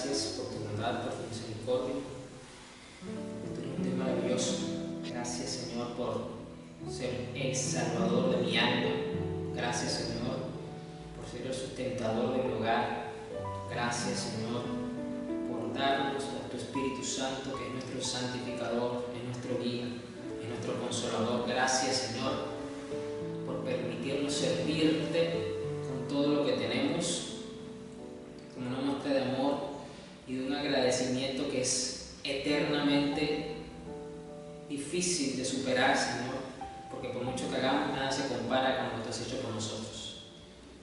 gracias por tu bondad, por tu misericordia. Tú eres un Dios maravilloso. Gracias, Señor, por ser el salvador de mi alma. Gracias, Señor, por ser el sustentador de mi hogar. Gracias, Señor, por darnos a tu Espíritu Santo, que es nuestro santificador, es nuestro guía, es nuestro consolador. Gracias, Señor, por permitirnos servirte con todo lo que tenemos, como una muestra de amor y de un agradecimiento que es eternamente difícil de superar, Señor, porque por mucho que hagamos, nada se compara con lo que tú has hecho por nosotros.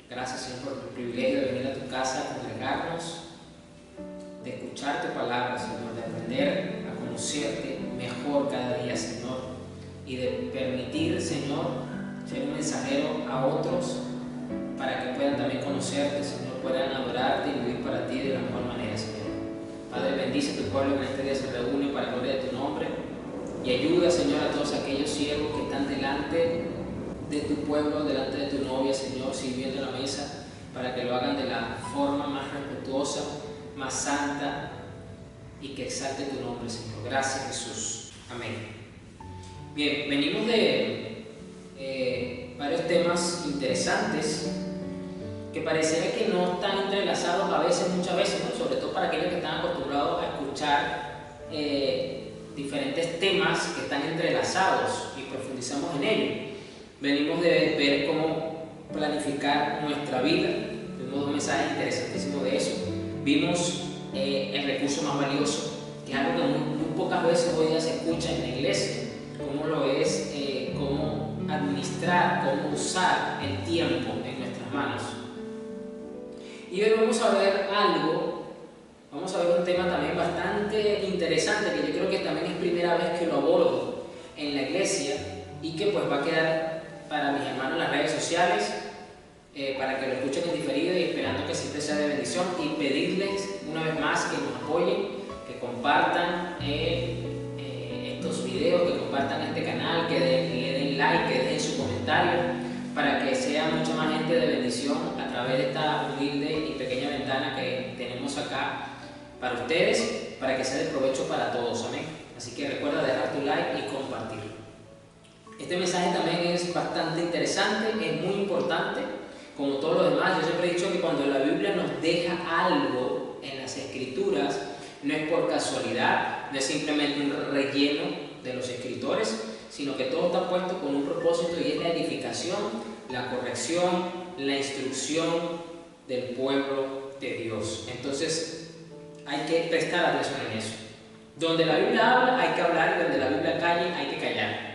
Gracias, Señor, por el privilegio de venir a tu casa, a congregarnos, de escuchar tu palabra, Señor, de aprender a conocerte mejor cada día, Señor, y de permitir, Señor, ser un mensajero a otros para que puedan también conocerte, Señor, puedan adorarte y vivir para ti de la mejor manera, Señor. Padre, bendice a tu pueblo que en este día se reúne para la gloria de tu nombre y ayuda, Señor, a todos aquellos siervos que están delante de tu pueblo, delante de tu novia, Señor, sirviendo en la mesa, para que lo hagan de la forma más respetuosa, más santa y que exalte tu nombre, Señor. Gracias, Jesús. Amén. Bien, venimos de varios temas interesantes que pareciera que no están entrelazados a veces, muchas veces, ¿no? Sobre todo para aquellos que están acostumbrados a escuchar diferentes temas que están entrelazados y profundizamos en ello. Venimos de ver cómo planificar nuestra vida. Vimos dos mensajes interesantísimos de eso. Vimos el recurso más valioso, que es algo que muy pocas veces hoy día se escucha en la iglesia, cómo lo es, cómo administrar, cómo usar el tiempo en nuestras manos. Y hoy vamos a ver vamos a ver un tema también bastante interesante, que yo creo que también es primera vez que lo abordo en la iglesia y que pues va a quedar para mis hermanos en las redes sociales, para que lo escuchen en diferido y esperando que siempre sea de bendición, y pedirles una vez más que nos apoyen, que compartan estos videos, que compartan este canal, que le den like, que dejen su comentario, para que sea mucha más gente de bendición a través de esta humilde y pequeña ventana que tenemos acá para ustedes, para que sea de provecho para todos. Amén. Así que recuerda dejar tu like y compartirlo. Este mensaje también es bastante interesante, es muy importante, como todos los demás. Yo siempre he dicho que cuando la Biblia nos deja algo en las Escrituras, no es por casualidad, no es simplemente un relleno de los escritores, sino que todo está puesto con un propósito, y es la edificación, la corrección, la instrucción del pueblo de Dios. Entonces hay que prestar atención en eso. Donde la Biblia habla hay que hablar, y donde la Biblia calla hay que callar.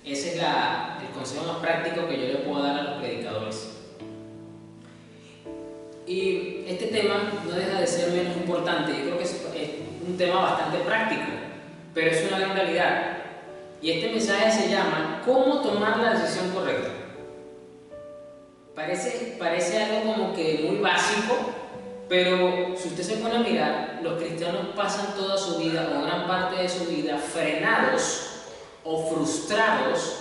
Ese es el consejo más práctico que yo le puedo dar a los predicadores. Y este tema no deja de ser menos importante. Yo creo que es un tema bastante práctico, pero es una gran realidad. Y este mensaje se llama ¿Cómo tomar la decisión correcta? Parece algo como que muy básico, pero si usted se pone a mirar, los cristianos pasan toda su vida, o gran parte de su vida, frenados o frustrados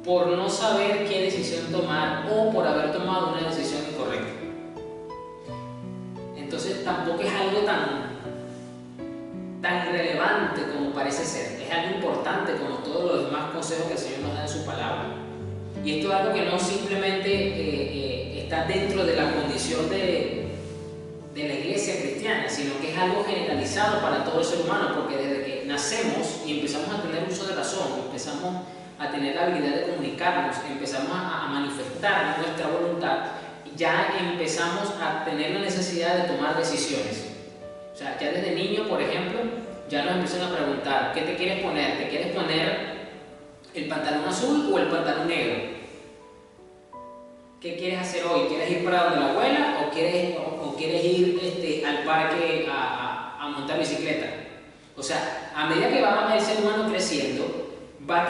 por no saber qué decisión tomar, o por haber tomado una decisión incorrecta. Entonces tampoco es algo tan irrelevante como parece ser. Es algo importante, como todos los demás consejos que el Señor nos da en su palabra. Y esto es algo que no simplemente está dentro de la condición de la iglesia cristiana, sino que es algo generalizado para todo el ser humano, porque desde que nacemos y empezamos a tener uso de razón, empezamos a tener la habilidad de comunicarnos, empezamos a manifestar nuestra voluntad, ya empezamos a tener la necesidad de tomar decisiones. O sea, ya desde niño, por ejemplo, ya nos empiezan a preguntar: ¿qué te quieres poner? ¿Te quieres poner el pantalón azul o el pantalón negro? ¿Qué quieres hacer hoy? ¿Quieres ir para donde la abuela o quieres ir al parque a montar bicicleta? O sea, a medida que va el ser humano creciendo, va a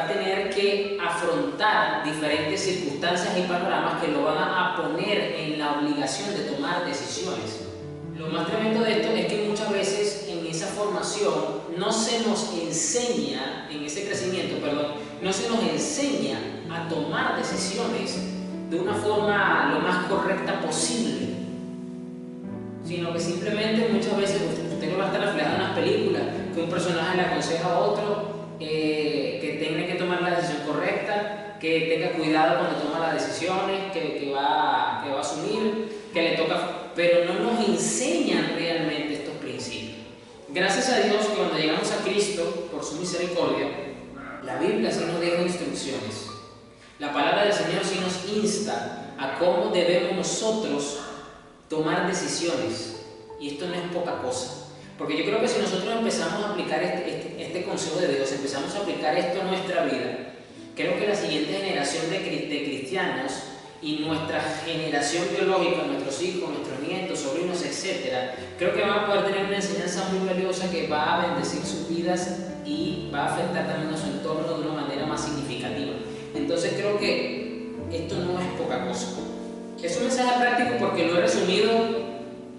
tener que afrontar diferentes circunstancias y panoramas que lo van a poner en la obligación de tomar decisiones. Lo más tremendo de esto es que muchas veces en esa formación no se nos enseña, en ese crecimiento, no se nos enseña a tomar decisiones de una forma lo más correcta posible, sino que simplemente muchas veces usted lo va a estar reflejado en las películas, que un personaje le aconseja a otro que tenga que tomar la decisión correcta, que tenga cuidado cuando toma las decisiones, que va a asumir, que le toca, pero no nos enseñan realmente estos principios. Gracias a Dios que cuando llegamos a Cristo, por su misericordia, la Biblia sí nos deja instrucciones. La palabra del Señor sí nos insta a cómo debemos nosotros tomar decisiones. Y esto no es poca cosa. Porque yo creo que si nosotros empezamos a aplicar este consejo de Dios, empezamos a aplicar esto en nuestra vida, creo que la siguiente generación de cristianos y nuestra generación biológica, nuestros hijos, nuestros nietos, sobrinos, etc., creo que van a poder tener una enseñanza muy valiosa que va a bendecir sus vidas y va a afectar también a su entorno de una manera más significativa. Entonces creo que esto no es poca cosa. Es un mensaje práctico porque lo he resumido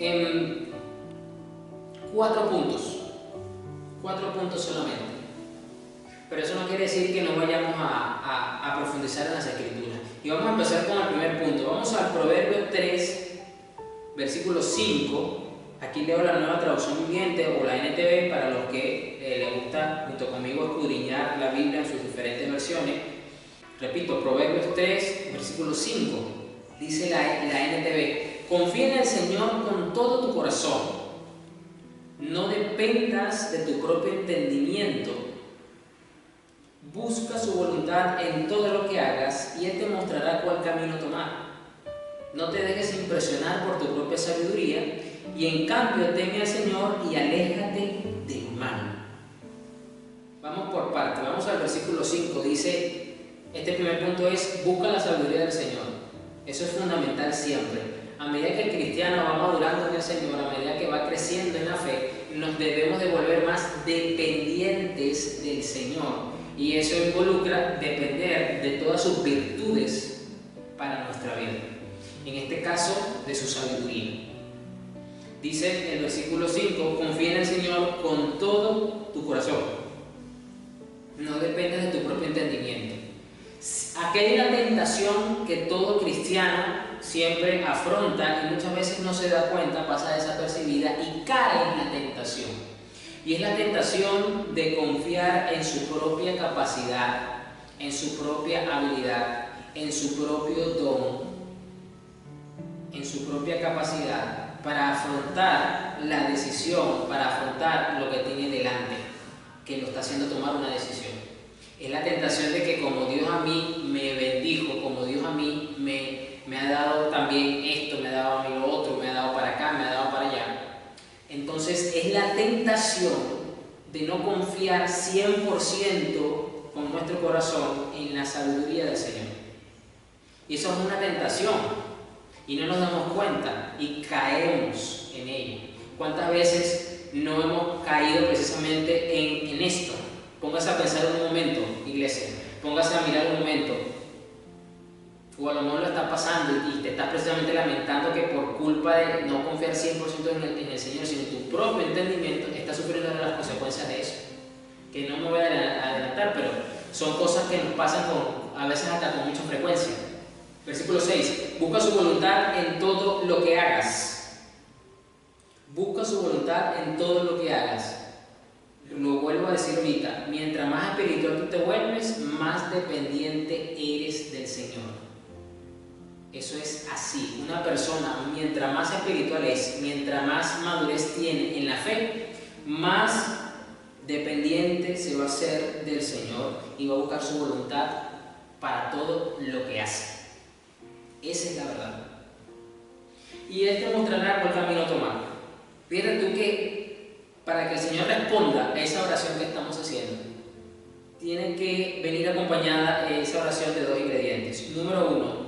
en 4 puntos. 4 puntos solamente. Pero eso no quiere decir que no vayamos a profundizar en las Escrituras. Y vamos a empezar con el primer punto. Vamos al Proverbio 3, versículo 5. Aquí leo la Nueva Traducción Viviente o la NTV para los que les gusta junto conmigo escudriñar la Biblia en sus diferentes versiones. Repito, Proverbios 3, versículo 5. Dice la NTV: confía en el Señor con todo tu corazón. No dependas de tu propio entendimiento. Busca su voluntad en todo lo que hagas y Él te mostrará cuál camino tomar. No te dejes impresionar por tu propia sabiduría y en cambio teme al Señor y aléjate del mal. Vamos por partes. Vamos al versículo 5. Dice, este primer punto es: busca la sabiduría del Señor. Eso es fundamental siempre. A medida que el cristiano va madurando en el Señor, a medida que va creciendo en la fe, nos debemos de volver más dependientes del Señor. Y eso involucra depender de todas sus virtudes para nuestra vida. En este caso, de su sabiduría. Dice el versículo 5: confía en el Señor con todo tu corazón. No dependes de tu propio entendimiento. Aquí hay una tentación que todo cristiano siempre afronta y muchas veces no se da cuenta, pasa desapercibida y cae en la tentación. Y es la tentación de confiar en su propia capacidad, en su propia habilidad, en su propio don, en su propia capacidad para afrontar la decisión, para afrontar lo que tiene delante, que lo está haciendo tomar una decisión. Es la tentación de que como Dios a mí me bendijo, como Dios a mí me ha dado también esto, me ha dado a mí lo otro, me ha dado para acá, me ha dado para allá. Entonces es la tentación de no confiar 100% con nuestro corazón en la sabiduría del Señor. Y eso es una tentación y no nos damos cuenta y caemos en ello. ¿Cuántas veces no hemos caído precisamente en esto? Póngase a pensar un momento, iglesia, póngase a mirar un momento. O a lo mejor lo está pasando y te estás precisamente lamentando que por culpa de no confiar 100% en el Señor, sino en tu propio entendimiento, estás sufriendo las consecuencias de eso. Que no me voy a adelantar, pero son cosas que nos pasan a veces hasta con mucha frecuencia. Versículo 6. Busca su voluntad en todo lo que hagas. Busca su voluntad en todo lo que hagas. Lo vuelvo a decir ahorita. Mientras más espiritual tú te vuelves, más dependiente eres del Señor. Eso es así. Una persona, mientras más espiritual es, mientras más madurez tiene en la fe, más dependiente se va a hacer del Señor y va a buscar su voluntad para todo lo que hace. Esa es la verdad. Y Él te mostrará cuál camino tomar. Fíjate tú que para que el Señor responda a esa oración que estamos haciendo, tiene que venir acompañada esa oración de 2 ingredientes. Número 1,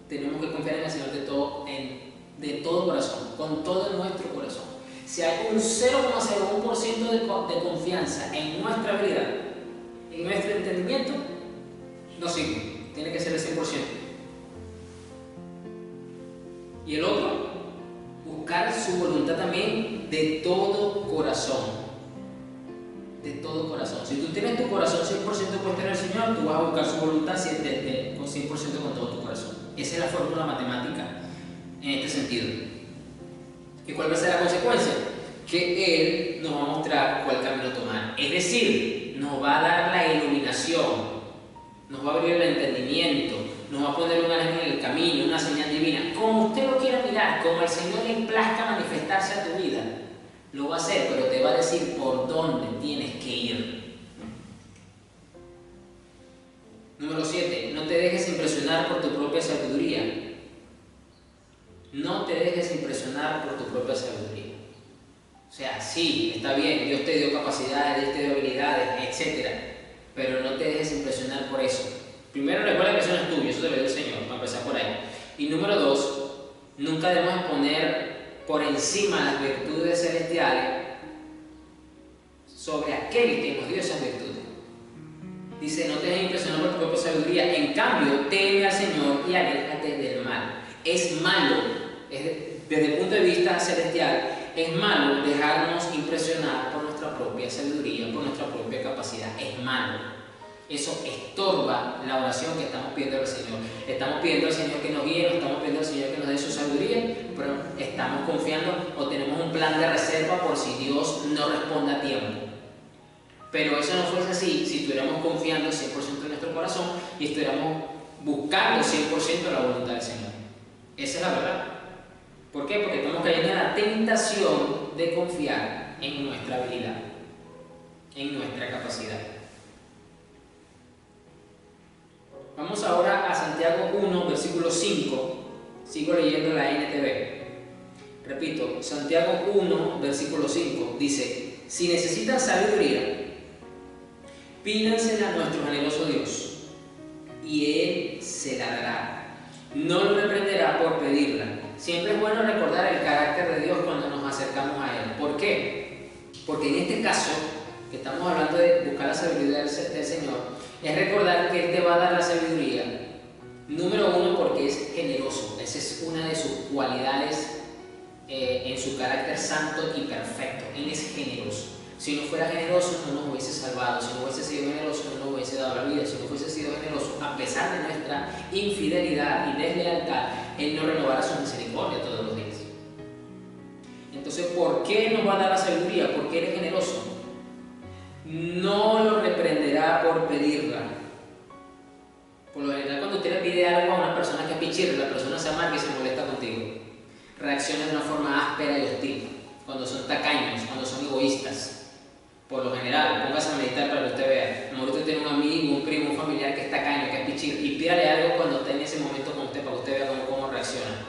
tenemos que confiar en el Señor de todo corazón, con todo nuestro corazón. Si hay un 0,01% de confianza en nuestra vida, en nuestro entendimiento, no sirve, tiene que ser el 100%. Y el otro, buscar su voluntad también de todo corazón. De todo corazón. Si tú tienes tu corazón 100% puesto en el Señor, tú vas a buscar su voluntad con 100% con todo tu corazón. Esa es la fórmula matemática en este sentido. ¿Y cuál va a ser la consecuencia? Que Él nos va a mostrar cuál camino tomar. Es decir, nos va a dar la iluminación, nos va a abrir el entendimiento, nos va a poner un ángel en el camino, una señal divina. Como usted lo quiera mirar, como el Señor le plazca manifestarse a tu vida, lo va a hacer, pero te va a decir por dónde tienes que ir. Número 7. No te dejes impresionar por tu propia sabiduría. No te dejes impresionar por tu propia sabiduría. O sea, sí, está bien, Dios te dio capacidades, Dios te dio habilidades, etc. Pero no te dejes impresionar por eso. Primero, recuerda que eso no es tuyo, eso te lo dio el Señor, para empezar por ahí. Y número 2, nunca debemos poner por encima las virtudes celestiales sobre aquel que nos dio esas virtudes. Dice, no te dejes impresionar por tu propia sabiduría, en cambio, teme al Señor y aléjate del mal. Es malo, desde el punto de vista celestial, es malo dejarnos impresionar por nuestra propia sabiduría, por nuestra propia capacidad. Es malo. Eso estorba la oración que estamos pidiendo al Señor. Estamos pidiendo al Señor que nos guíe, no estamos pidiendo al Señor que nos dé su sabiduría, pero estamos confiando o tenemos un plan de reserva por si Dios no responde a tiempo. Pero eso no fuese así si estuviéramos confiando 100% en nuestro corazón y estuviéramos buscando 100% la voluntad del Señor. Esa es la verdad. ¿Por qué? Porque estamos cayendo en la tentación de confiar en nuestra habilidad, en nuestra capacidad. Vamos ahora a Santiago 1, versículo 5. Sigo leyendo la NTV. Repito, Santiago 1, versículo 5 dice: si necesitan sabiduría, pídansela a nuestro generoso Dios, y Él se la dará. No lo reprenderá por pedirla. Siempre es bueno recordar el carácter de Dios cuando nos acercamos a Él. ¿Por qué? Porque en este caso, que estamos hablando de buscar la sabiduría del Señor, es recordar que Él te va a dar la sabiduría. Número 1, porque es generoso. Esa es una de sus cualidades en su carácter santo y perfecto. Él es generoso. Si no fuera generoso, no nos hubiese salvado. Si no hubiese sido generoso, no nos hubiese dado la vida. Si no hubiese sido generoso, a pesar de nuestra infidelidad y deslealtad, Él no renovará su misericordia todos los días. Entonces, ¿por qué nos va a dar la sabiduría? Porque Él es generoso. No lo reprenderá por pedirla. Por lo general, cuando usted le pide algo a una persona que es pichirra, la persona se amarga y se molesta contigo. Reacciona de una forma áspera y hostil. Cuando son tacaños, cuando son egoístas. Por lo general, póngase a meditar para que usted vea. A lo mejor usted tiene un amigo, un primo, un familiar que es tacaño, que es pichirra, y pídale algo cuando esté en ese momento con usted para que usted vea cómo reacciona.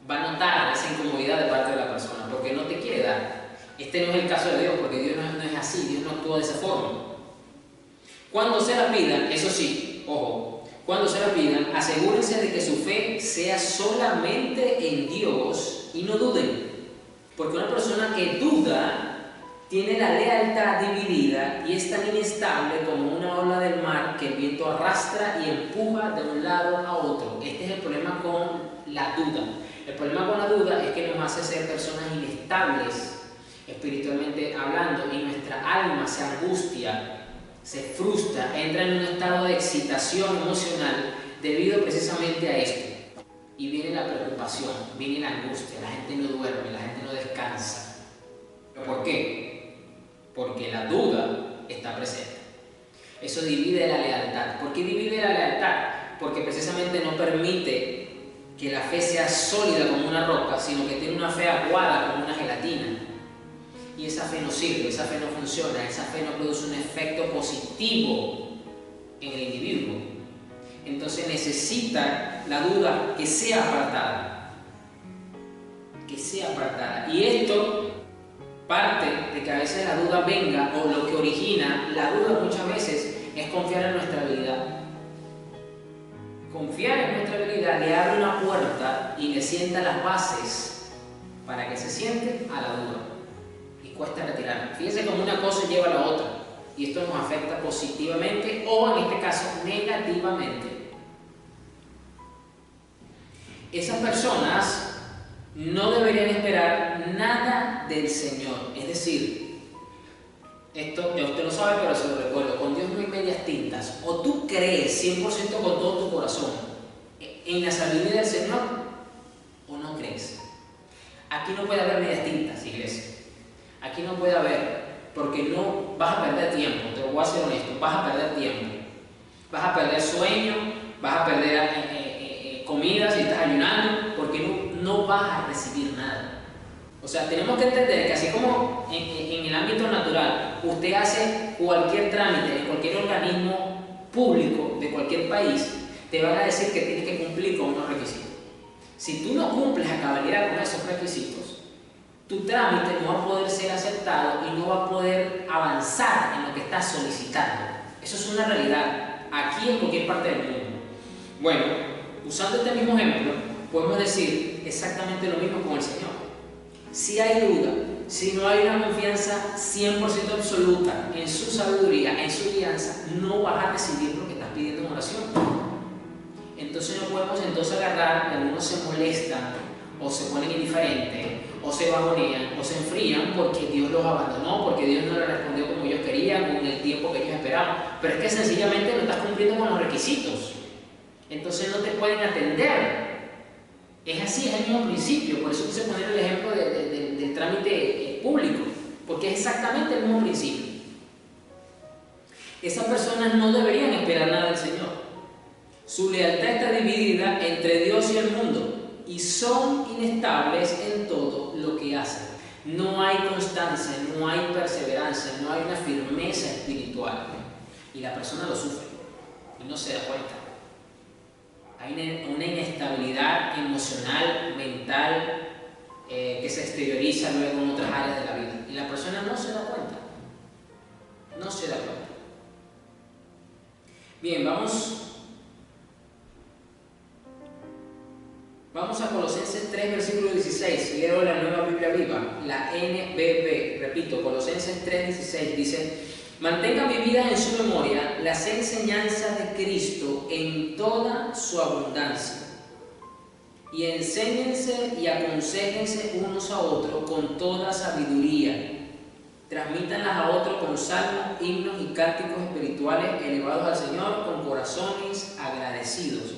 Va a notar esa incomodidad de parte de la persona porque no te quiere dar. Este no es el caso de Dios, porque Dios no es así, Dios no actúa de esa forma. Cuando se la pidan, eso sí, ojo, cuando se la pidan, asegúrense de que su fe sea solamente en Dios y no duden. Porque una persona que duda tiene la lealtad dividida y es tan inestable como una ola del mar que el viento arrastra y empuja de un lado a otro. Este es el problema con la duda. El problema con la duda es que nos hace ser personas inestables espiritualmente hablando, y nuestra alma se angustia, se frustra, entra en un estado de excitación emocional debido precisamente a esto. Y viene la preocupación, viene la angustia, la gente no duerme, la gente no descansa. ¿Por qué? Porque la duda está presente. Eso divide la lealtad. ¿Por qué divide la lealtad? Porque precisamente no permite que la fe sea sólida como una roca, sino que tiene una fe aguada como una gelatina. Y esa fe no sirve, esa fe no funciona, esa fe no produce un efecto positivo en el individuo. Entonces necesita la duda que sea apartada. Que sea apartada. Y esto parte de que a veces la duda venga, o lo que origina la duda muchas veces es confiar en nuestra habilidad. Confiar en nuestra habilidad le abre una puerta y le sienta las bases para que se siente a la duda. Cuesta retirar. Fíjense cómo una cosa lleva a la otra, y esto nos afecta positivamente o en este caso negativamente. Esas personas no deberían esperar nada del Señor. Es decir, esto ya usted lo sabe, pero se lo recuerdo: con Dios no hay medias tintas. O tú crees 100% con todo tu corazón en la sabiduría del Señor, o no crees. Aquí no puede haber medias tintas, iglesia. Aquí no puede haber, porque no vas a perder tiempo, te lo voy a ser honesto, vas a perder tiempo. Vas a perder sueño, vas a perder comida si estás ayunando, porque no vas a recibir nada. O sea, tenemos que entender que así como en el ámbito natural, usted hace cualquier trámite en cualquier organismo público de cualquier país, te van a decir que tienes que cumplir con unos requisitos. Si tú no cumples a cabalidad con esos requisitos, tu trámite no va a poder ser aceptado y no va a poder avanzar en lo que estás solicitando. Eso es una realidad, aquí en cualquier parte del mundo. Bueno, usando este mismo ejemplo, podemos decir exactamente lo mismo con el Señor. Si hay duda, si no hay una confianza 100% absoluta en su sabiduría, en su guianza, no vas a recibir lo que estás pidiendo en oración. Entonces no podemos agarrar, que algunos se molestan, o se ponen indiferentes, o se bajonean, o se enfrían porque Dios los abandonó, porque Dios no les respondió como ellos querían, con el tiempo que ellos esperaban. Pero es que sencillamente no estás cumpliendo con los requisitos. Entonces no te pueden atender. Es así, es el mismo principio. Por eso quise poner el ejemplo del trámite público, porque es exactamente el mismo principio. Esas personas no deberían esperar nada del Señor. Su lealtad está dividida entre Dios y el mundo y son inestables en todo lo que hacen. No hay constancia, no hay perseverancia, no hay una firmeza espiritual. Y la persona lo sufre y no se da cuenta. Hay una inestabilidad emocional, mental, que se exterioriza luego en otras áreas de la vida. Y la persona no se da cuenta. No se da cuenta. Bien, vamos a Colosenses 3, versículo 16. Leo la Nueva Biblia Viva, la NBV. Repito, Colosenses 3, 16 dice: mantengan vividas en su memoria las enseñanzas de Cristo en toda su abundancia. Y enséñense y aconséjense unos a otros con toda sabiduría. Transmítanlas a otros con salmos, himnos y cánticos espirituales elevados al Señor con corazones agradecidos.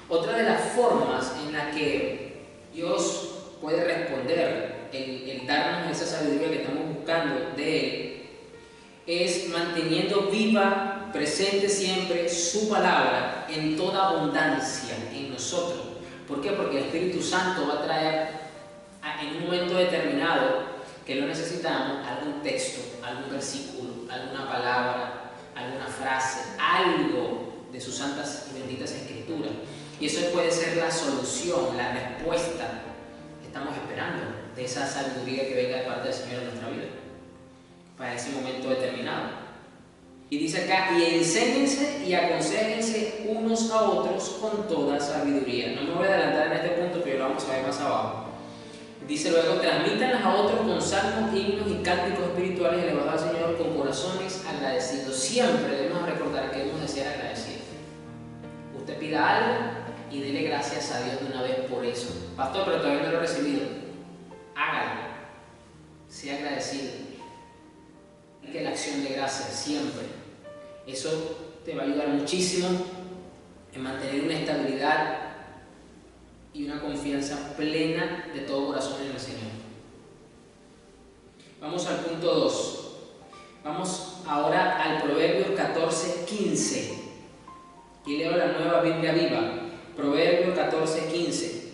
Otra de las formas en las que Dios puede responder el darnos esa sabiduría que estamos buscando de Él es manteniendo viva, presente siempre su palabra en toda abundancia en nosotros. ¿Por qué? Porque el Espíritu Santo va a traer en un momento determinado que lo necesitamos algún texto, algún versículo, alguna palabra, alguna frase, algo de sus santas y benditas escrituras. Y eso puede ser la solución, la respuesta que estamos esperando de esa sabiduría que venga de parte del Señor en nuestra vida para ese momento determinado. Y dice acá: y enséñense y aconséjense unos a otros con toda sabiduría. No me voy a adelantar en este punto, pero lo vamos a ver más abajo. Dice luego: transmítanlas a otros con salmos, himnos y cánticos espirituales elevados al Señor con corazones agradecidos. Siempre debemos recordar que debemos de ser agradecidos. Usted pida algo y dele gracias a Dios de una vez por eso. Pastor, pero todavía no lo he recibido. Hágalo. Sea agradecido. Que la acción de gracias siempre. Eso te va a ayudar muchísimo en mantener una estabilidad y una confianza plena de todo corazón en el Señor. Vamos al punto 2. Vamos ahora al Proverbios 14, 15. Y leo la Nueva Biblia Viva. Proverbios 14, 15.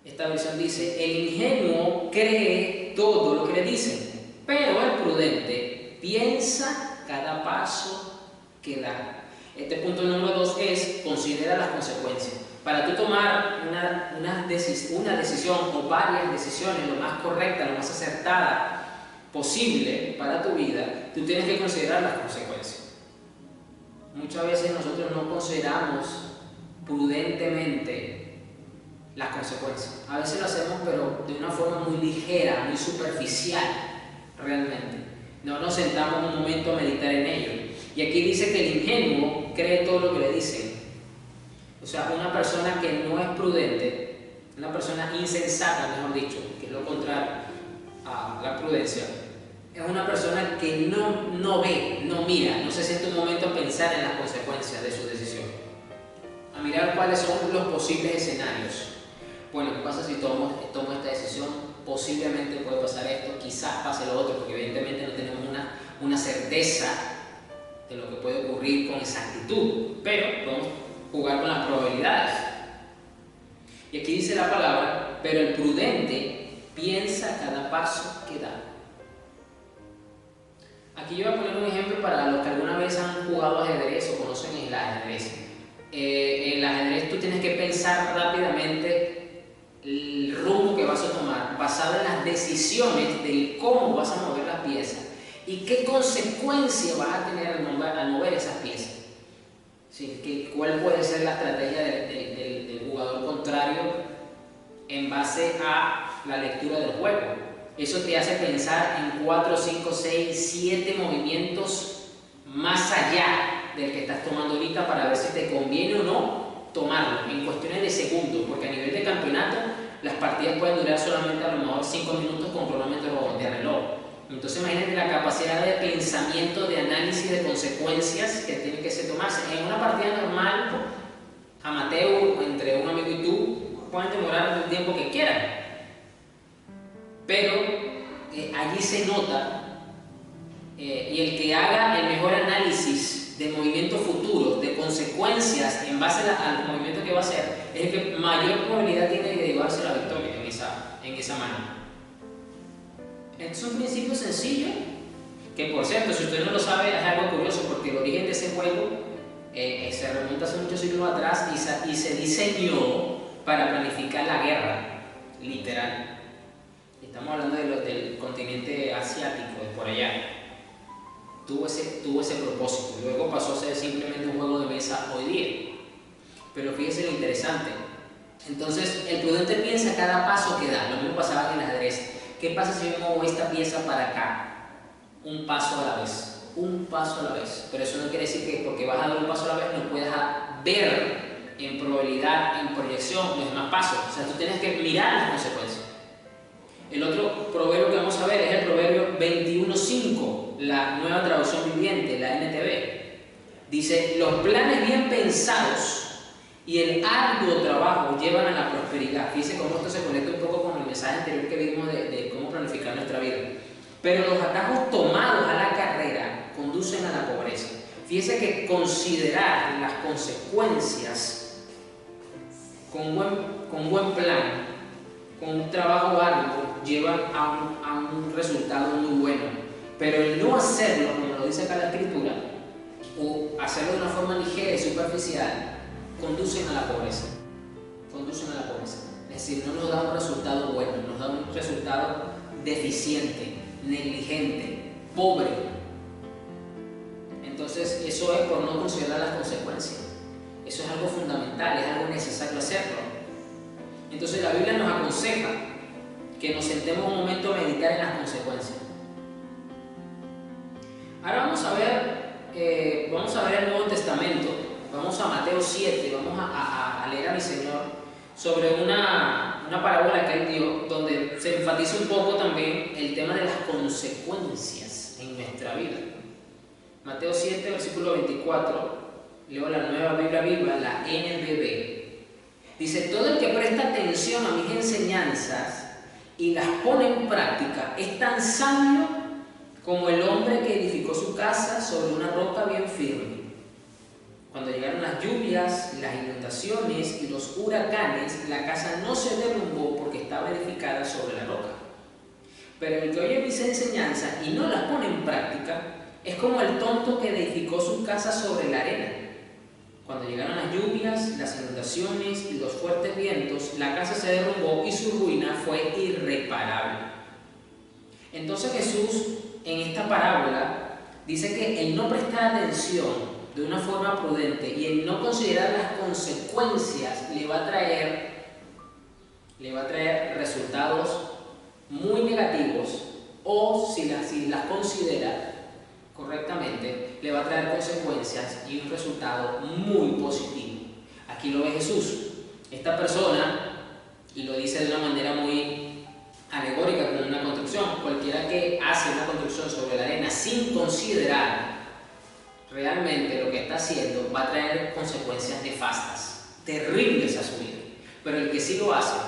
Esta versión dice: el ingenuo cree todo lo que le dicen, pero el prudente piensa cada paso que da. Este punto número 2 es: considera las consecuencias. Para tú tomar una decisión o varias decisiones lo más correcta, lo más acertada posible para tu vida, tú tienes que considerar las consecuencias. Muchas veces nosotros no consideramos prudentemente las consecuencias. A veces lo hacemos, pero de una forma muy ligera, muy superficial, realmente. No nos sentamos un momento a meditar en ello. Y aquí dice que el ingenuo cree todo lo que le dicen. O sea, una persona que no es prudente, una persona insensata, mejor dicho, que es lo contrario a la prudencia, es una persona que no ve, no mira, no se siente un momento a pensar en las consecuencias de su decisión, a mirar cuáles son los posibles escenarios. Bueno, ¿qué pasa si tomo esta decisión? Posiblemente puede pasar esto, quizás pase lo otro, porque evidentemente no tenemos una certeza de lo que puede ocurrir con exactitud, pero podemos jugar con las probabilidades. Y aquí dice la palabra, pero el prudente piensa cada paso que da. Aquí yo voy a poner un ejemplo para los que alguna vez han jugado ajedrez o conocen el ajedrez. En el ajedrez tú tienes que pensar rápidamente el rumbo que vas a tomar, basado en las decisiones de cómo vas a mover las piezas y qué consecuencia vas a tener al mover esas piezas. ¿Sí? ¿Cuál puede ser la estrategia del jugador contrario en base a la lectura del juego? Eso te hace pensar en 4, 5, 6, 7 movimientos más allá del que estás tomando ahorita para ver si te conviene o no tomarlo en cuestiones de segundos, porque a nivel de campeonato las partidas pueden durar solamente a lo mejor 5 minutos con cronómetro de reloj. Entonces imagínate la capacidad de pensamiento, de análisis de consecuencias que tiene que tomarse. En una partida normal, amateur, entre un amigo y tú, pueden demorar el tiempo que quieran. Pero allí se nota y el que haga el mejor análisis de movimientos futuros, de consecuencias en base al movimiento que va a hacer, es el que mayor probabilidad tiene de llevarse la victoria en esa mano. Es un principio sencillo, que por cierto, si usted no lo sabe, es algo curioso, porque el origen de ese juego se remonta hace muchos siglos atrás y se diseñó para planificar la guerra, literal. Estamos hablando del continente asiático, de por allá. Tuvo ese propósito. Luego pasó a ser simplemente un juego de mesa hoy día. Pero fíjese lo interesante. Entonces, el prudente piensa cada paso que da. Lo mismo pasaba en el ajedrez. ¿Qué pasa si yo muevo esta pieza para acá? Un paso a la vez. Un paso a la vez. Pero eso no quiere decir que porque vas a dar un paso a la vez no puedas ver en probabilidad, en proyección, los demás pasos. O sea, tú tienes que mirar las consecuencias. El otro proverbio que vamos a ver es el proverbio 21.5, la nueva traducción viviente, la NTV. Dice, los planes bien pensados y el arduo trabajo llevan a la prosperidad. Fíjense cómo esto se conecta un poco con el mensaje anterior que vimos de cómo planificar nuestra vida. Pero los atajos tomados a la carrera conducen a la pobreza. Fíjense que considerar las consecuencias con buen plan, con un trabajo arduo, lleva a un resultado muy bueno. Pero el no hacerlo, como lo dice acá la escritura, o hacerlo de una forma ligera y superficial, conducen a la pobreza. Conducen a la pobreza. Es decir, no nos da un resultado bueno, nos da un resultado deficiente, negligente, pobre. Entonces, eso es por no considerar las consecuencias. Eso es algo fundamental, es algo necesario hacerlo. Entonces la Biblia nos aconseja que nos sentemos un momento a meditar en las consecuencias. Ahora vamos a ver el Nuevo Testamento. Vamos a Mateo 7, vamos a leer a mi Señor sobre una parábola que Él dio, donde se enfatiza un poco también el tema de las consecuencias en nuestra vida. Mateo 7, versículo 24, leo la Nueva Biblia Viva, la NBB. Dice, todo el que presta atención a mis enseñanzas y las pone en práctica es tan sabio como el hombre que edificó su casa sobre una roca bien firme. Cuando llegaron las lluvias, las inundaciones y los huracanes, la casa no se derrumbó porque estaba edificada sobre la roca. Pero el que oye mis enseñanzas y no las pone en práctica es como el tonto que edificó su casa sobre la arena. Cuando llegaron las lluvias, las inundaciones y los fuertes vientos, la casa se derrumbó y su ruina fue irreparable. Entonces Jesús, en esta parábola, dice que el no prestar atención de una forma prudente y el no considerar las consecuencias le va a traer resultados muy negativos, o si las considera correctamente, le va a traer consecuencias y un resultado muy positivo. Aquí lo ve Jesús. Esta persona, y lo dice de una manera muy alegórica como una construcción, cualquiera que hace una construcción sobre la arena sin considerar realmente lo que está haciendo, va a traer consecuencias nefastas, terribles a su vida. Pero el que sí lo hace,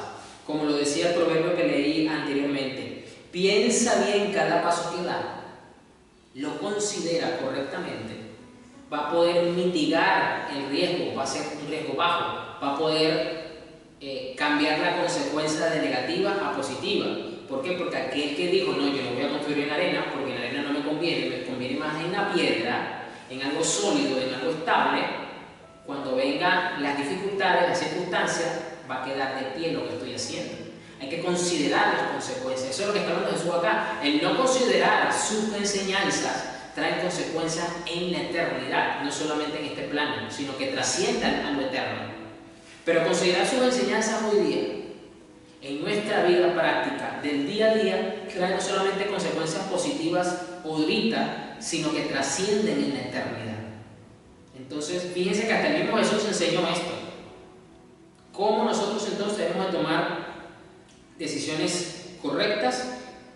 como lo decía el proverbio que leí anteriormente, piensa bien cada paso que da, lo considera correctamente, va a poder mitigar el riesgo, va a ser un riesgo bajo, va a poder cambiar la consecuencia de negativa a positiva. ¿Por qué? Porque aquel que dijo, no, yo no voy a construir en arena, porque en arena no me conviene más en la piedra, en algo sólido, en algo estable, cuando vengan las dificultades, las circunstancias, va a quedar de pie lo que estoy haciendo. Hay que considerar las consecuencias. Eso es lo que está hablando Jesús acá. El no considerar sus enseñanzas trae consecuencias en la eternidad, no solamente en este plano, sino que trasciendan a lo eterno. Pero considerar sus enseñanzas hoy día, en nuestra vida práctica, del día a día, trae no solamente consecuencias positivas ahorita, sino que trascienden en la eternidad. Entonces, fíjense que hasta el mismo Jesús enseñó esto. ¿Cómo nosotros entonces debemos de tomar decisiones correctas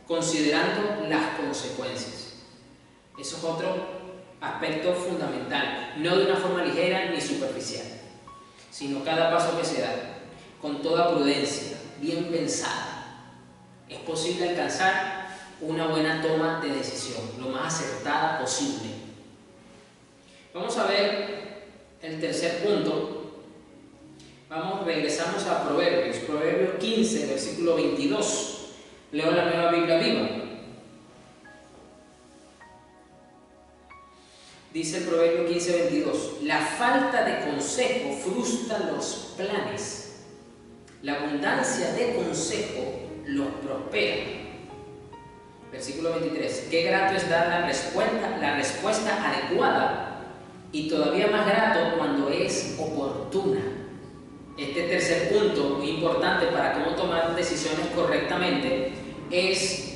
considerando las consecuencias? Eso es otro aspecto fundamental, no de una forma ligera ni superficial, sino cada paso que se da, con toda prudencia, bien pensada, es posible alcanzar una buena toma de decisión, lo más acertada posible. Vamos a ver el tercer punto. Regresamos a Proverbios, Proverbios 15, versículo 22. Leo la Nueva Biblia Viva. Dice el Proverbio 15, 22. La falta de consejo frustra los planes. La abundancia de consejo los prospera. Versículo 23. Qué grato es dar la respuesta adecuada, y todavía más grato cuando es oportuna. Este tercer punto, muy importante para cómo tomar decisiones correctamente, es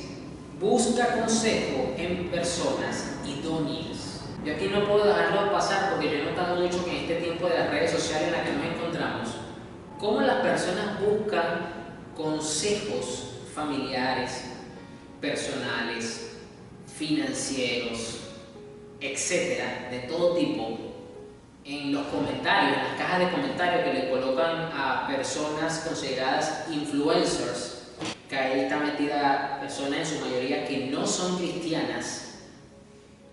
busca consejo en personas idóneas. Yo aquí no puedo dejarlo pasar porque yo he notado mucho que en este tiempo de las redes sociales en las que nos encontramos, cómo las personas buscan consejos familiares, personales, financieros, etcétera, de todo tipo, en los comentarios, en las cajas de comentarios que le colocan a personas consideradas influencers, que ahí está metida personas en su mayoría que no son cristianas,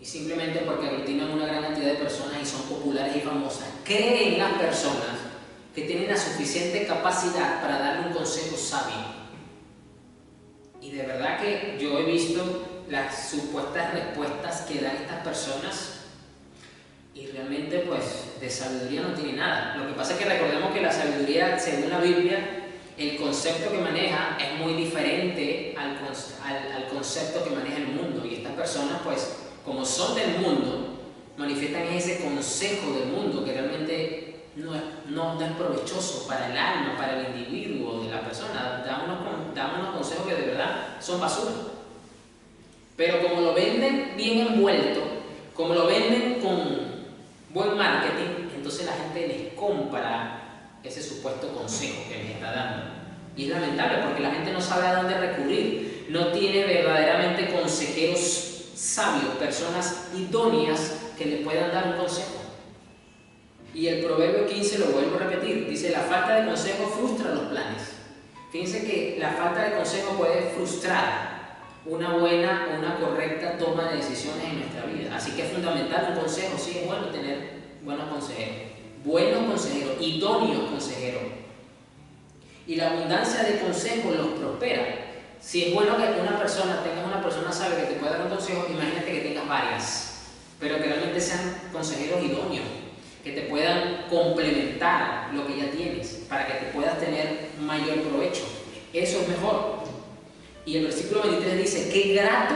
y simplemente porque aglutinan una gran cantidad de personas y son populares y famosas, creen las personas que tienen la suficiente capacidad para darle un consejo sabio. Y de verdad que yo he visto las supuestas respuestas que dan estas personas y realmente pues de sabiduría no tiene nada. Lo que pasa es que recordemos que la sabiduría, según la Biblia, el concepto que maneja es muy diferente al concepto que maneja el mundo, y estas personas pues como son del mundo manifiestan ese consejo del mundo que realmente no es provechoso para el alma, para el individuo de la persona. Dan unos consejos que de verdad son basura. Pero como lo venden bien envuelto, como lo venden con buen marketing, entonces la gente les compra ese supuesto consejo que les está dando. Y es lamentable porque la gente no sabe a dónde recurrir, no tiene verdaderamente consejeros sabios, personas idóneas que le puedan dar un consejo. Y el Proverbio 15 lo vuelvo a repetir, dice: la falta de consejo frustra los planes. Fíjense que la falta de consejo puede frustrar una buena o una correcta toma de decisiones en nuestra vida. Así que es fundamental un consejo. Sí, es bueno tener buenos consejeros, idóneos consejeros. Y la abundancia de consejos los prospera. Si es bueno que tengas una persona sabia que te pueda dar un consejo, imagínate que tengas varias, pero que realmente sean consejeros idóneos, que te puedan complementar lo que ya tienes, para que te puedas tener mayor provecho. Eso es mejor. Y el versículo 23 dice: qué grato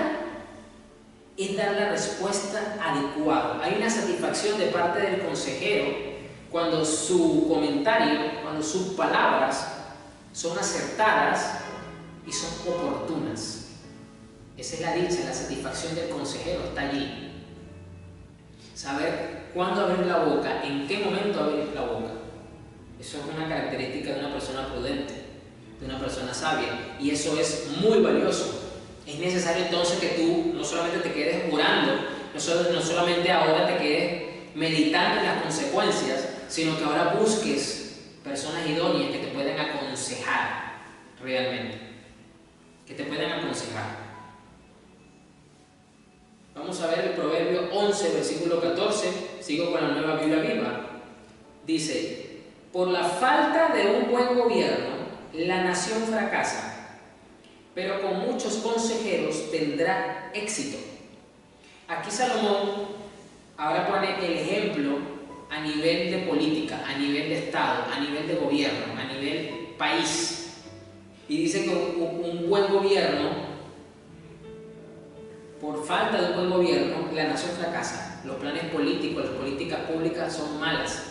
es dar la respuesta adecuada. Hay una satisfacción de parte del consejero cuando su comentario, cuando sus palabras son acertadas y son oportunas. Esa es la dicha, la satisfacción del consejero está allí. Saber cuándo abrir la boca, en qué momento abrir la boca. Eso es una característica de una persona prudente, de una persona sabia, y eso es muy valioso. Es necesario entonces que tú no solamente te quedes orando, no solamente ahora te quedes meditando en las consecuencias, sino que ahora busques personas idóneas que te puedan aconsejar. realmente, que te puedan aconsejar. Vamos a ver el Proverbio 11, versículo 14, sigo con la Nueva Biblia Viva. Dice: por la falta de un buen gobierno, la nación fracasa, pero con muchos consejeros tendrá éxito. Aquí Salomón ahora pone el ejemplo a nivel de política, a nivel de Estado, a nivel de gobierno, a nivel país. Y dice que un buen gobierno, por falta de un buen gobierno, la nación fracasa. Los planes políticos, las políticas públicas son malas.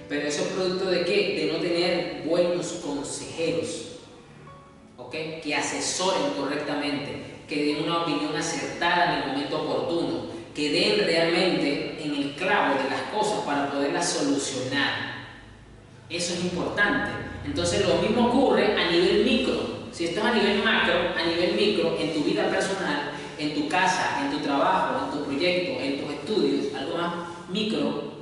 Pero eso es producto de ¿qué? De no tener buenos consejeros, ¿ok? Que asesoren correctamente, que den una opinión acertada en el momento oportuno, que den realmente en el clavo de las cosas para poderlas solucionar. Eso es importante. Entonces lo mismo ocurre a nivel micro. Si esto es a nivel macro, a nivel micro, en tu vida personal, en tu casa, en tu trabajo, en tu proyecto, en tus estudios, algo más micro,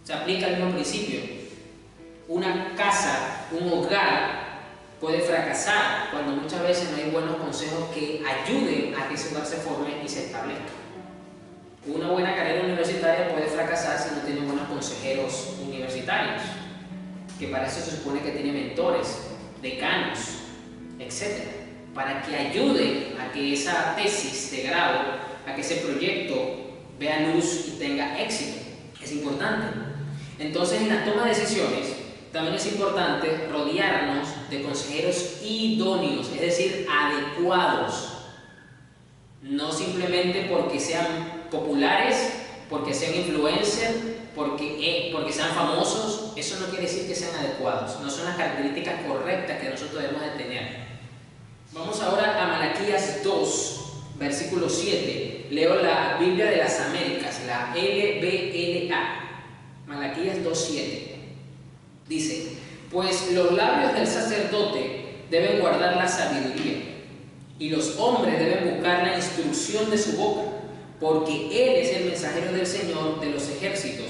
se aplica el mismo principio. Una casa, un hogar puede fracasar cuando muchas veces no hay buenos consejos que ayuden a que ese hogar se forme y se establezca. Una buena carrera universitaria puede fracasar si no tiene buenos consejeros universitarios, que para eso se supone que tiene mentores, decanos, etc., para que ayude a que esa tesis de grado, a que ese proyecto vea luz y tenga éxito. Es importante. Entonces, en la toma de decisiones también es importante rodearnos de consejeros idóneos, es decir, adecuados. No simplemente porque sean populares, porque sean influencers, porque sean famosos. Eso no quiere decir que sean adecuados. No son las características correctas que nosotros debemos de tener. Vamos ahora a Malaquías 2, versículo 7. Leo la Biblia de las Américas, la LBLA. Malaquías 2:7 dice: pues los labios del sacerdote deben guardar la sabiduría, y los hombres deben buscar la instrucción de su boca, porque él es el mensajero del Señor de los ejércitos.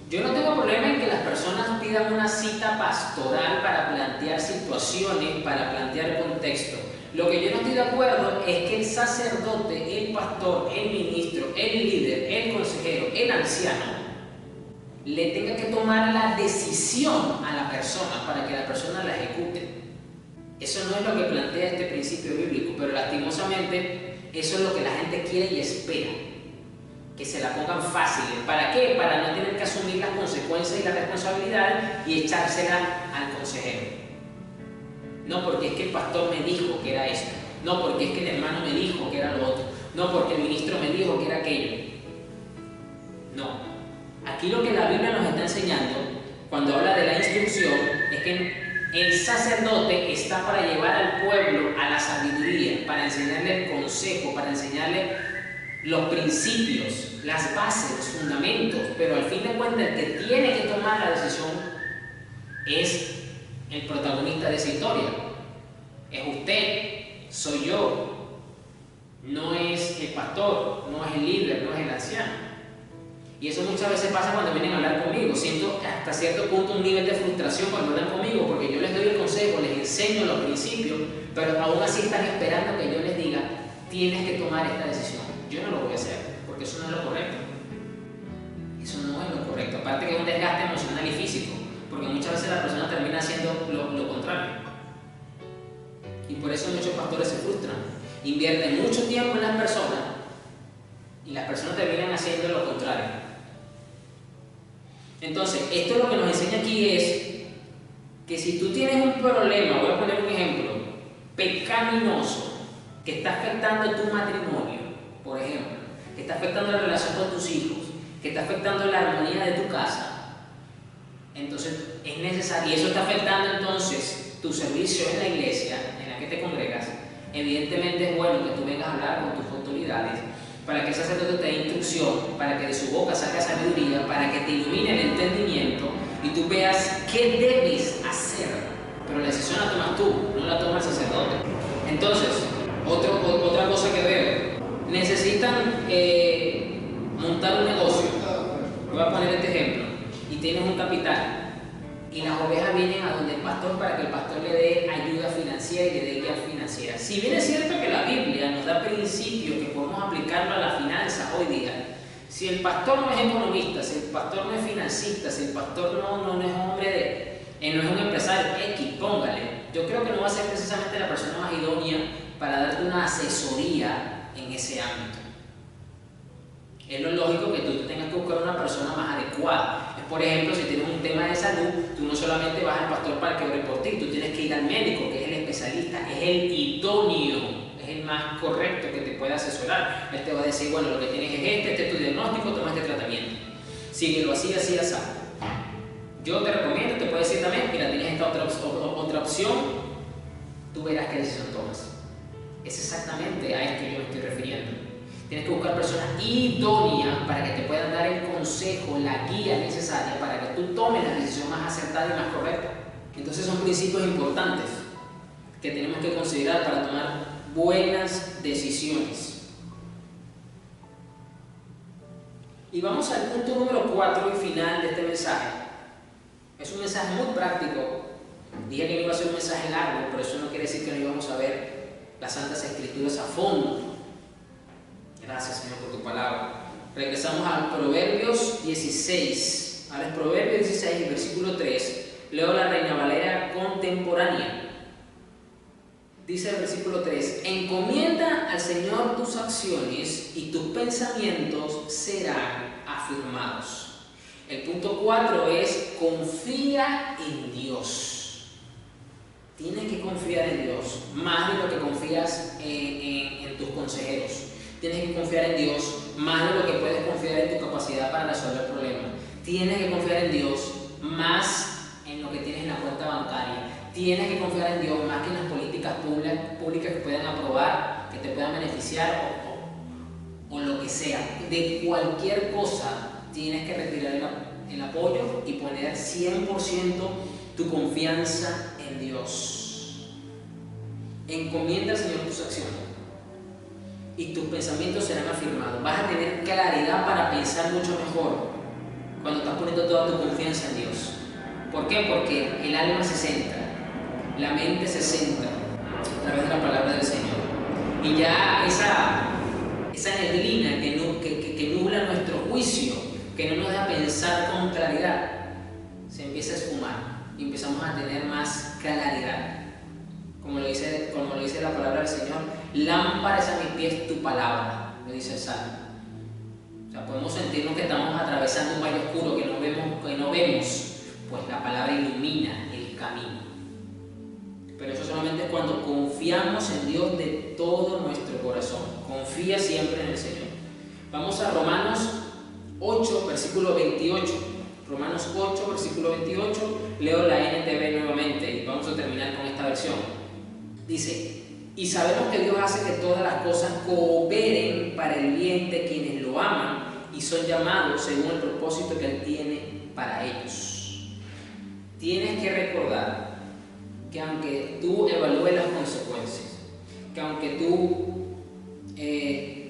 Yo no tengo problema en que las personas pidan una cita pastoral para plantear situaciones, para plantear contexto. Lo que yo no estoy de acuerdo es que el sacerdote, el pastor, el ministro, el líder, el consejero, el anciano le tenga que tomar la decisión a la persona para que la persona la ejecute. Eso no es lo que plantea este principio bíblico, pero lastimosamente eso es lo que la gente quiere y espera, que se la pongan fácil. ¿Para qué? Para no tener que asumir las consecuencias y la responsabilidad y echársela al consejero. No porque es que el pastor me dijo que era esto, no porque es que el hermano me dijo que era lo otro, no porque el ministro me dijo que era aquello. No. Aquí lo que la Biblia nos está enseñando, cuando habla de la instrucción, es que el sacerdote está para llevar al pueblo a la sabiduría, para enseñarle el consejo, para enseñarle los principios, las bases, los fundamentos, pero al fin de cuentas el que tiene que tomar la decisión es el protagonista de esa historia. Es usted, soy yo, no es el pastor, no es el líder, no es el anciano. Y eso muchas veces pasa cuando vienen a hablar conmigo. Siento hasta cierto punto un nivel de frustración cuando hablan conmigo, porque yo les doy el consejo, les enseño los principios, pero aún así están esperando que yo les diga: tienes que tomar esta decisión. Yo no lo voy a hacer, porque eso no es lo correcto. Eso no es lo correcto. Aparte que es un desgaste emocional y físico, porque muchas veces la persona termina haciendo lo contrario. Y por eso muchos pastores se frustran. Invierten mucho tiempo en las personas y las personas terminan haciendo lo contrario. Entonces, esto lo que nos enseña aquí es que si tú tienes un problema, voy a poner un ejemplo, pecaminoso, que está afectando tu matrimonio, por ejemplo, que está afectando la relación con tus hijos, que está afectando la armonía de tu casa, entonces es necesario, y eso está afectando entonces tu servicio en la iglesia en la que te congregas, evidentemente es bueno que tú vengas a hablar con tus autoridades, para que el sacerdote te dé instrucción, para que de su boca salga sabiduría, para que te ilumine el entendimiento y tú veas qué debes hacer. Pero la decisión la tomas tú, no la toma el sacerdote. Entonces, otra cosa que veo, necesitan montar un negocio. Voy a poner este ejemplo. Y tienes un capital y las ovejas vienen a donde el pastor para que el pastor le dé ayuda financiera y le dé guía financiera. Si bien es cierto que la Biblia nos da principios que podemos aplicarlo a las finanzas hoy día, si el pastor no es economista, si el pastor no es financista, si el pastor no es hombre no es un empresario X, póngale, yo creo que no va a ser precisamente la persona más idónea para darte una asesoría en ese ámbito. Es lo lógico que tú tengas que buscar una persona más adecuada. Por ejemplo, si tienes un tema de salud, tú no solamente vas al pastor para que ore por ti, tú tienes que ir al médico, que es el especialista, es el idóneo, es el más correcto que te puede asesorar. Él te va a decir, bueno, lo que tienes es este es tu diagnóstico, toma este tratamiento. Síguelo así, así, así. Yo te recomiendo, te puedo decir también, mira, tienes esta otra opción, tú verás qué decisión tomas. Es exactamente a esto que yo me estoy refiriendo. Tienes que buscar personas idóneas para que te puedan dar el consejo, la guía necesaria para que tú tomes la decisión más acertada y más correcta. Entonces son principios importantes que tenemos que considerar para tomar buenas decisiones. Y vamos al punto número 4 y final de este mensaje. Es un mensaje muy práctico. Dije que no iba a ser un mensaje largo, pero eso no quiere decir que no íbamos a ver las Santas Escrituras a fondo. Gracias, Señor, por tu palabra. Regresamos a Proverbios 16. Ahora es Proverbios 16, versículo 3. Leo la Reina Valera contemporánea. Dice el versículo 3: encomienda al Señor tus acciones y tus pensamientos serán afirmados. El punto 4 es confía en Dios. Tienes que confiar en Dios más de lo que confías en tus consejeros. Tienes que confiar en Dios más de lo que puedes confiar en tu capacidad para resolver problemas. Tienes que confiar en Dios más en lo que tienes en la cuenta bancaria. Tienes que confiar en Dios más que en las políticas públicas que puedan aprobar, que te puedan beneficiar o lo que sea. De cualquier cosa tienes que retirar el apoyo y poner 100% tu confianza en Dios. Encomienda al Señor tus acciones y tus pensamientos serán afirmados. Vas a tener claridad para pensar mucho mejor cuando estás poniendo toda tu confianza en Dios. ¿Por qué? Porque el alma se centra, la mente se centra a través de la palabra del Señor. Y ya esa neblina que nubla nuestro juicio, que no nos deja pensar con claridad, se empieza a esfumar y empezamos a tener más claridad. Como lo dice la palabra del Señor, lámpara es a mis pies tu palabra, lo dice el Salmo. O sea, podemos sentirnos que estamos atravesando un valle oscuro que no vemos, pues la palabra ilumina el camino. Pero eso solamente es cuando confiamos en Dios de todo nuestro corazón. Confía siempre en el Señor. Vamos a Romanos 8, versículo 28. Romanos 8, versículo 28. Leo la NTV nuevamente y vamos a terminar con esta versión. Dice: y sabemos que Dios hace que todas las cosas cooperen para el bien de quienes lo aman y son llamados según el propósito que Él tiene para ellos. Tienes que recordar que aunque tú evalúes las consecuencias, que aunque tú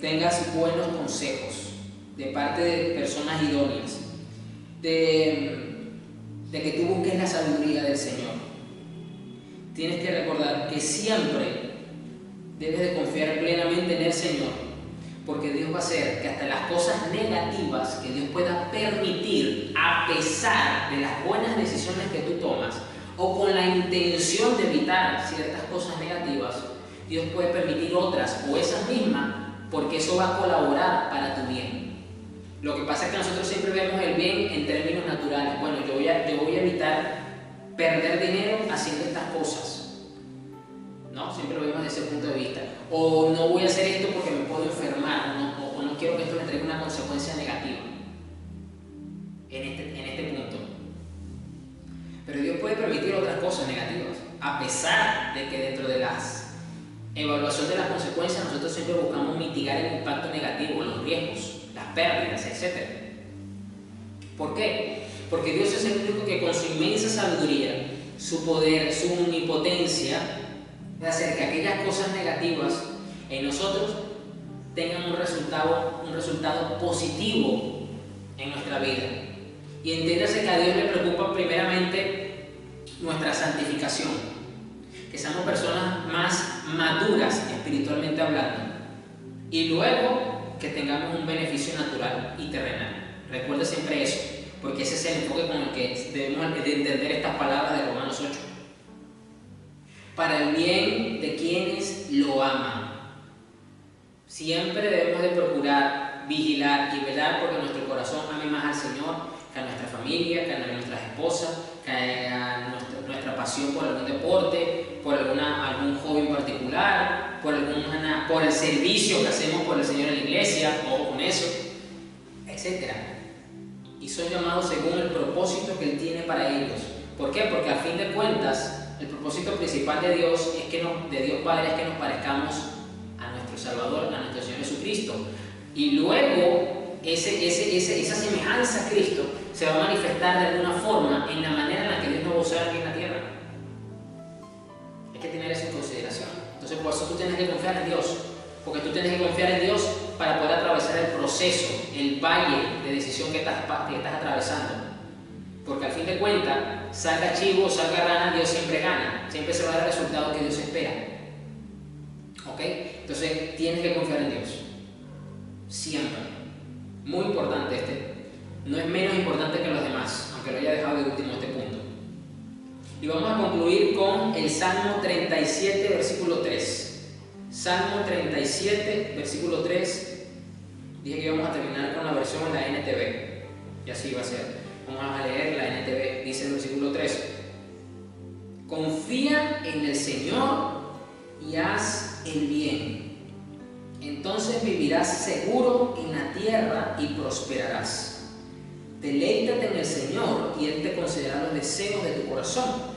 tengas buenos consejos de parte de personas idóneas, de que tú busques la sabiduría del Señor, tienes que recordar que siempre debes de confiar plenamente en el Señor, porque Dios va a hacer que hasta las cosas negativas que Dios pueda permitir, a pesar de las buenas decisiones que tú tomas, o con la intención de evitar ciertas cosas negativas, Dios puede permitir otras o esas mismas, porque eso va a colaborar para tu bien. Lo que pasa es que nosotros siempre vemos el bien en términos naturales. Bueno, yo voy a evitar perder dinero haciendo estas cosas, ¿no? Siempre lo vemos desde ese punto de vista. O no voy a hacer esto porque me puedo enfermar, o no quiero que esto me traiga una consecuencia negativa en este punto. Pero Dios puede permitir otras cosas negativas, a pesar de que dentro de las evaluación de las consecuencias nosotros siempre buscamos mitigar el impacto negativo, los riesgos, las pérdidas, etc. ¿Por qué? Porque Dios es el único que con su inmensa sabiduría, su poder, su omnipotencia, de hacer que aquellas cosas negativas en nosotros tengan un resultado positivo en nuestra vida. Y entiéndase que a Dios le preocupa primeramente nuestra santificación, que seamos personas más maduras espiritualmente hablando, y luego que tengamos un beneficio natural y terrenal. Recuerda siempre eso, porque ese es el enfoque con el que debemos de entender estas palabras de Romanos 8. Para el bien de quienes lo aman. Siempre debemos de procurar, vigilar y velar porque nuestro corazón ame más al Señor que a nuestra familia, que a nuestras esposas, que a nuestra pasión por algún deporte, por algún hobby en particular, por el servicio que hacemos por el Señor en la iglesia, ojo con eso, etc. Y son llamados según el propósito que Él tiene para ellos. ¿Por qué? Porque a fin de cuentas, el propósito principal de Dios de Dios Padre es que nos parezcamos a nuestro Salvador, a nuestro Señor Jesucristo. Y luego esa semejanza a Cristo se va a manifestar de alguna forma en la manera en la que Dios nos va a usar aquí en la tierra. Hay que tener eso en consideración. Entonces por eso tú tienes que confiar en Dios, porque tú tienes que confiar en Dios para poder atravesar el proceso, el valle de decisión que estás atravesando. Porque al fin de cuentas, salga chivo, salga rana, Dios siempre gana. Siempre se va a dar el resultado que Dios espera. ¿Ok? Entonces tienes que confiar en Dios. Siempre. Muy importante este. No es menos importante que los demás, aunque lo haya dejado de último este punto. Y vamos a concluir con el Salmo 37, versículo 3. Salmo 37, versículo 3. Dije que íbamos a terminar con la versión en la NTV. Y así va a ser. Vamos a leer la NTV. Dice el versículo 3. Confía en el Señor y haz el bien. Entonces vivirás seguro en la tierra y prosperarás. Deleítate en el Señor y Él te concederá los deseos de tu corazón.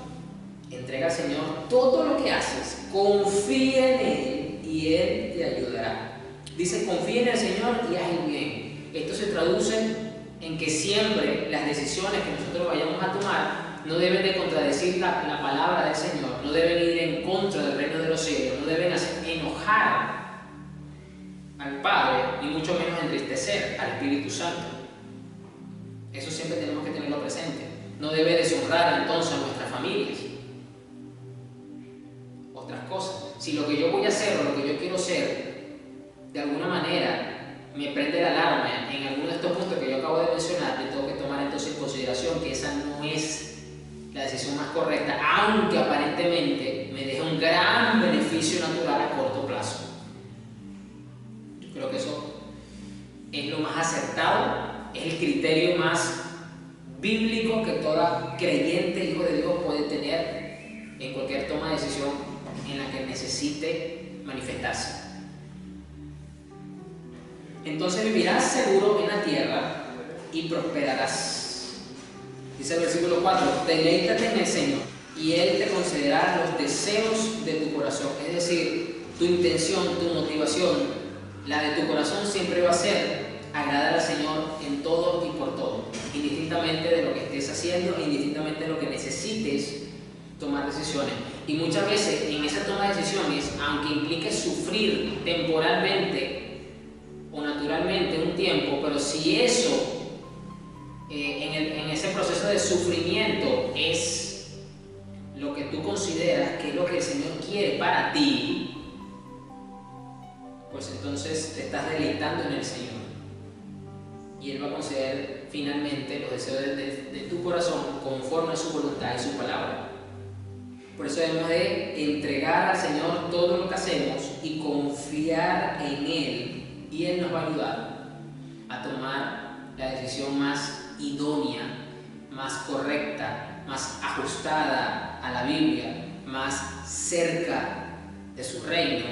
Entrega al Señor todo lo que haces, confía en Él y Él te ayudará. Dice, confía en el Señor y haz el bien. Esto se traduce en que siempre las decisiones que nosotros vayamos a tomar no deben de contradecir la palabra del Señor, no deben ir en contra del reino de los cielos, no deben hacer enojar al Padre, ni mucho menos entristecer al Espíritu Santo. Eso siempre tenemos que tenerlo presente. No debe deshonrar entonces a nuestras familias. Otras cosas. Si lo que yo voy a hacer o lo que yo quiero ser, de alguna manera me prende la alarma en alguno de estos puntos que yo acabo de mencionar, yo tengo que tomar entonces en consideración que esa no es la decisión más correcta, aunque aparentemente me deje un gran beneficio natural a corto plazo. Yo creo que eso es lo más acertado, es el criterio más bíblico que toda creyente hijo de Dios puede tener en cualquier toma de decisión en la que necesite manifestarse. Entonces vivirás seguro en la tierra y prosperarás. Dice el versículo 4, deleítate en el Señor y Él te concederá los deseos de tu corazón. Es decir, tu intención, tu motivación, la de tu corazón siempre va a ser agradar al Señor en todo y por todo, indistintamente de lo que estés haciendo, indistintamente de lo que necesites tomar decisiones. Y muchas veces en esa toma de decisiones, aunque implique sufrir temporalmente o naturalmente un tiempo, pero si eso en ese proceso de sufrimiento es lo que tú consideras que es lo que el Señor quiere para ti, pues entonces te estás deleitando en el Señor y Él va a conceder finalmente los deseos de tu corazón conforme a su voluntad y su palabra. Por eso debemos de entregar al Señor todo lo que hacemos y confiar en Él, y Él nos va a ayudar a tomar la decisión más idónea, más correcta, más ajustada a la Biblia, más cerca de su reino,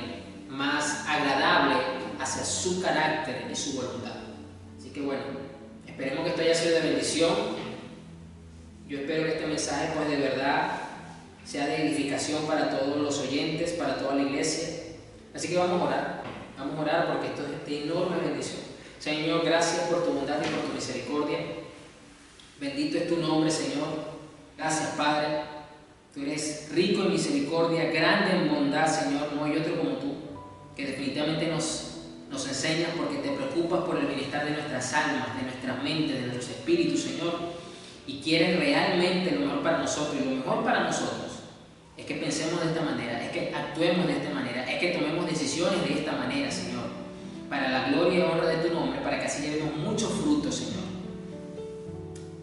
más agradable hacia su carácter y su voluntad. Así que bueno, esperemos que esto haya sido de bendición. Yo espero que este mensaje pues de verdad sea de edificación para todos los oyentes, para toda la iglesia. Así que vamos a orar porque esto es de enorme bendición. Señor, gracias por tu bondad y por tu misericordia. Bendito es tu nombre, Señor. Gracias, Padre. Tú eres rico en misericordia, grande en bondad, Señor. No hay otro como tú, que definitivamente nos enseñas porque te preocupas por el bienestar de nuestras almas, de nuestras mentes, de nuestros espíritus, Señor. y quieres realmente lo mejor para nosotros, y lo mejor para nosotros es que pensemos de esta manera, es que actuemos de esta manera, es que tomemos decisiones de esta manera, Señor, para la gloria y honra de tu nombre, para que así llevemos muchos frutos, Señor.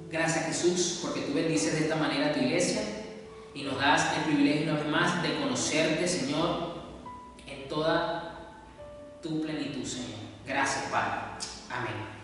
Gracias, Jesús, porque tú bendices de esta manera a tu iglesia y nos das el privilegio una vez más de conocerte, Señor, en toda tu plenitud, Señor. Gracias, Padre. Amén.